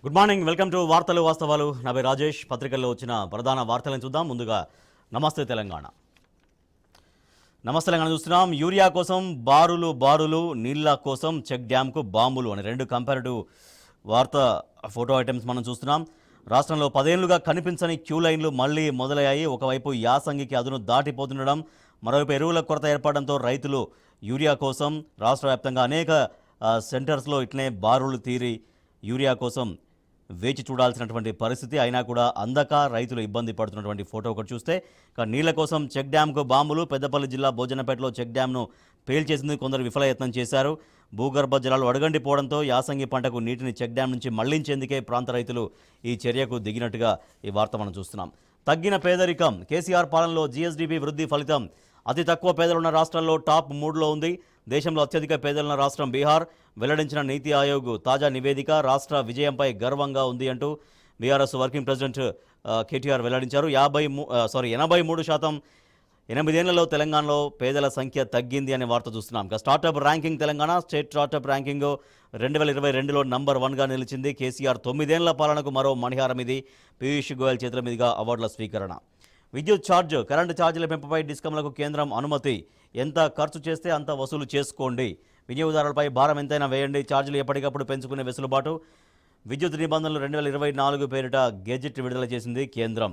Good morning, welcome to వార్తలు వాస్తవాలు. నా పేరు రాజేష్. పత్రికల్లో వచ్చిన ప్రధాన వార్తలను చూద్దాం. ముందుగా నమస్తే తెలంగాణ. నమస్తే తెలంగాణ చూస్తున్నాం. యూరియా కోసం బారులు, నీళ్ల కోసం చెక్ డ్యాంకు బాంబులు అనే రెండు కంపారిటివ్ వార్తా ఫోటో ఐటమ్స్ మనం చూస్తున్నాం. రాష్ట్రంలో 10 ఏళ్లుగా కనిపించని క్యూ లైన్లు మళ్లీ మొదలయ్యాయి. ఒకవైపు యాసంగికి అదును దాటిపోతుండడం, మరోవైపు ఎరువుల కొరత ఏర్పడడంతో రైతులు యూరియా కోసం రాష్ట్ర వ్యాప్తంగా అనేక సెంటర్స్లో ఇట్లనే బారులు తీరి యూరియా కోసం వేచి చూడాల్సినటువంటి పరిస్థితి. అయినా కూడా అందక రైతులు ఇబ్బంది పడుతున్నటువంటి ఫోటో ఒకటి చూస్తే, నీళ్ల కోసం చెక్ డ్యాంకు బాంబులు. పెద్దపల్లి జిల్లా భోజనపేటలో చెక్ డ్యాంను పేల్చేసింది కొందరు విఫలయత్నం చేశారు. భూగర్భ జలాలు అడుగంటిపోవడంతో యాసంగి పంటకు నీటిని చెక్ డ్యాం నుంచి మళ్లించేందుకే ప్రాంత రైతులు ఈ చర్యకు దిగినట్టుగా ఈ వార్త మనం చూస్తున్నాం. తగ్గిన పేదరికం. కేసీఆర్ పాలనలో జీఎస్డీపీ వృద్ధి ఫలితం. అతి తక్కువ పేదలున్న రాష్ట్రాల్లో టాప్ 3లో ఉంది. దేశంలో అత్యధిక పేదలున్న రాష్ట్రం బీహార్. వెల్లడించిన నీతి ఆయోగ్ తాజా నివేదిక. రాష్ట్ర విజయంపై గర్వంగా ఉంది అంటూ బీఆర్ఎస్ వర్కింగ్ ప్రెసిడెంట్ కేటీఆర్ వెల్లడించారు. 83% 8 ఏళ్లలో తెలంగాణలో పేదల సంఖ్య తగ్గింది అనే వార్త చూస్తున్నాం. Startup ranking. Telangana state startup ranking 2022లో నంబర్ 1గా నిలిచింది. కేసీఆర్ 9 ఏళ్ల పాలనకు మరో మణిహారం. ఇది పీయూష్ గోయల్ చేతుల మీదుగా అవార్డుల స్వీకరణ. విద్యుత్ ఛార్జ్. కరెంటు ఛార్జీల పెంపుపై డిస్కంలకు కేంద్రం అనుమతి. ఎంత ఖర్చు చేస్తే అంత వసూలు చేసుకోండి. వినియోగదారులపై భారం ఎంతైనా వేయండి. ఛార్జీలు ఎప్పటికప్పుడు పెంచుకునే వెసులుబాటు. విద్యుత్ నిబంధనలు 2024 పేరిట గెజిట్ విడుదల చేసింది కేంద్రం.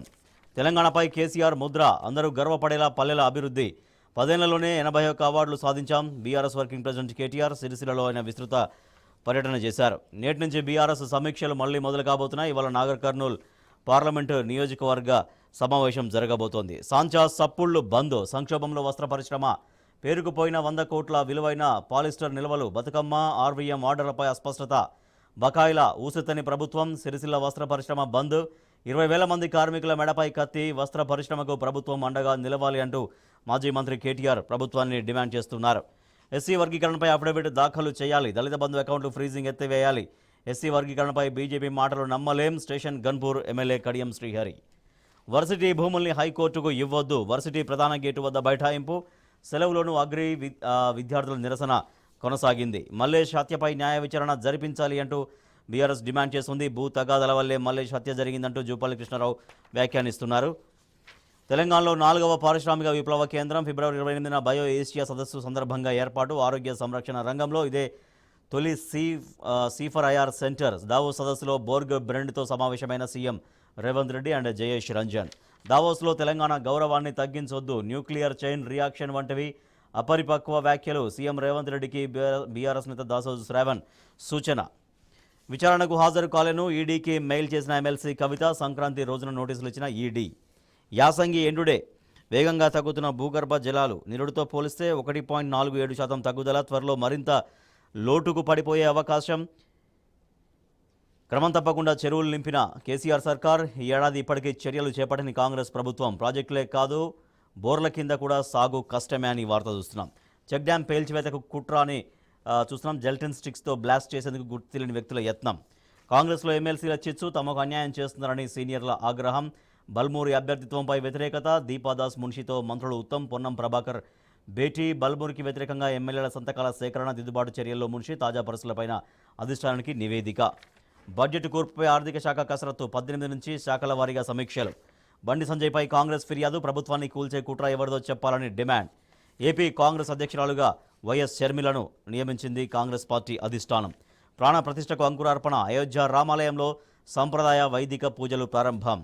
తెలంగాణపై కేసీఆర్ ముద్ర. అందరూ గర్వపడేలా పల్లెల అభివృద్ధి. 10 ఏళ్లలోనే 81 అవార్డులు సాధించాం. బీఆర్ఎస్ వర్కింగ్ ప్రెసిడెంట్ కేటీఆర్ సిరిసిల్లలో ఆయన విస్తృత పర్యటన చేశారు. నేటి నుంచి బీఆర్ఎస్ సమీక్షలు మళ్లీ మొదలు కాబోతున్నాయి. ఇవాళ నాగర్ కర్నూల్ పార్లమెంటు నియోజకవర్గ సమావేశం జరగబోతోంది. సాంచా సప్పుళ్లు బంద్. సంక్షోభంలో వస్త్ర పరిశ్రమ. పేరుకుపోయిన 100 కోట్ల విలువైన పాలిస్టర్ నిల్వలు. బతుకమ్మ ఆర్వీఎం ఆర్డర్లపై అస్పష్టత. బకాయిల ఊసెత్తని ప్రభుత్వం. సిరిసిల్ల వస్త్ర పరిశ్రమ బంద్. 20,000 మంది కార్మికుల మెడపై కత్తి. వస్త్ర పరిశ్రమకు ప్రభుత్వం అండగా నిలవాలి అంటూ మాజీ మంత్రి కేటీఆర్ ప్రభుత్వాన్ని డిమాండ్ చేస్తున్నారు. ఎస్సీ వర్గీకరణపై అఫిడవిట్ దాఖలు చేయాలి. దళిత బంధు అకౌంట్లు ఫ్రీజింగ్ ఎత్తివేయాలి. ఎస్సీ వర్గీకరణపై బీజేపీ మాటలు నమ్మలేం. Station Ghanpur MLA Kadiyam Srihari. Varsity భూముల్ని హైకోర్టుకు ఇవ్వొద్దు. వర్సిటీ ప్రధాన గేటు వద్ద బైఠాయింపు. సెలవులోనూ అగ్రి విద్యార్థుల నిరసన కొనసాగింది. మల్లేష్ హత్యపై న్యాయ విచారణ జరిపించాలి అంటూ బీఆర్ఎస్ డిమాండ్ చేస్తుంది. భూ తగాదాల వల్లే మల్లేష్ హత్య జరిగిందంటూ జూపల్లి కృష్ణారావు వ్యాఖ్యానిస్తున్నారు. తెలంగాణలో 4వ పారిశ్రామిక విప్లవ కేంద్రం. ఫిబ్రవరి 28న బయో ఏషియా సదస్సు సందర్భంగా ఏర్పాటు. ఆరోగ్య సంరక్షణ రంగంలో ఇదే తొలి C4IR సెంటర్. దావోస్ సదస్సులో బోర్గ్ బ్రెండ్తో సమావేశమైన సీఎం రేవంత్ రెడ్డి అండ్ జయేష్ రంజన్. దావోస్లో తెలంగాణ గౌరవాన్ని తగ్గించొద్దు. న్యూక్లియర్ చైన్ రియాక్షన్ వంటివి అపరిపక్వ వ్యాఖ్యలు. సీఎం రేవంత్ రెడ్డికి బీఆర్ఎస్ నేత దాసోజు శ్రావణ్ సూచన. విచారణకు హాజరు కాలేను. ఈడీకి మెయిల్ చేసిన ఎమ్మెల్సీ కవిత. సంక్రాంతి రోజున నోటీసులు ఇచ్చిన ఈడీ. యాసంగి ఎండుడే. వేగంగా తగ్గుతున్న భూగర్భ జలాలు. నిరుడితో పోలిస్తే 1.47% తగ్గుదల. త్వరలో మరింత లోటుకు పడిపోయే అవకాశం. క్రమం తప్పకుండా చెరువులు నింపిన కేసీఆర్ సర్కార్. ఈ ఏడాది ఇప్పటికీ చర్యలు చేపట్టని కాంగ్రెస్ ప్రభుత్వం. ప్రాజెక్టులే కాదు బోర్ల కింద కూడా సాగు కష్టమే అని వార్త చూస్తున్నాం. చెక్ డ్యాం పేల్చివేతకు కుట్ర అని చూస్తున్నాం. జెల్టిన్ స్టిక్స్తో బ్లాస్ట్ చేసేందుకు గుర్తు తెలియని వ్యక్తుల యత్నం. కాంగ్రెస్లో ఎమ్మెల్సీల చిచ్చు. తమకు అన్యాయం చేస్తున్నారని సీనియర్ల ఆగ్రహం. బల్మూరి అభ్యర్థిత్వంపై వ్యతిరేకత. దీపాదాస్ మున్షితో మంత్రులు ఉత్తమ్ పొన్నం ప్రభాకర్ భేటీ. బల్మూరికి వ్యతిరేకంగా ఎమ్మెల్యేల సంతకాల సేకరణ. దిద్దుబాటు చర్యల్లో మున్షి. తాజా పరిస్థితులపైన అధిష్టానానికి నివేదిక. బడ్జెట్ కూర్పుపై ఆర్థిక శాఖ కసరత్తు. 18 నుంచి శాఖల వారీగా సమీక్షలు. బండి సంజయ్పై కాంగ్రెస్ ఫిర్యాదు. ప్రభుత్వాన్ని కూల్చే కుట్ర ఎవరిదో చెప్పాలని డిమాండ్. ఏపీ కాంగ్రెస్ అధ్యక్షురాలుగా వైఎస్ షర్మిలను నియమించింది కాంగ్రెస్ పార్టీ అధిష్టానం. ప్రాణ ప్రతిష్టకు అంకురార్పణ. అయోధ్య రామాలయంలో సంప్రదాయ వైదిక పూజలు ప్రారంభం.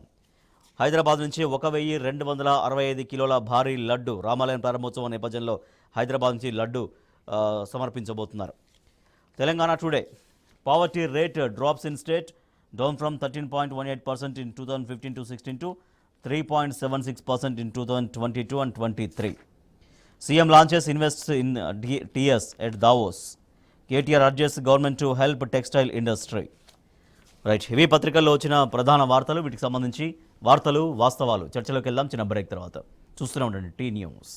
హైదరాబాద్ నుంచి 1,265 కిలోల భారీ లడ్డు. రామాలయం ప్రారంభోత్సవం నేపథ్యంలో హైదరాబాద్ నుంచి లడ్డు సమర్పించబోతున్నారు. Telangana today. Poverty rate drops in state, down from 13.18% in 2015-16 to 3.76% in 2022 and 23. CM launches invests in TS at Davos. KTR urges government to help textile industry. Right, ఇవి పత్రికల్లో వచ్చిన ప్రధాన వార్తలు. వీటికి సంబంధించి వార్తలు వాస్తవాలు చర్చలోకి వెళ్దాం చిన్న బ్రేక్ తర్వాత. చూస్తూనే ఉండండి టీ న్యూస్.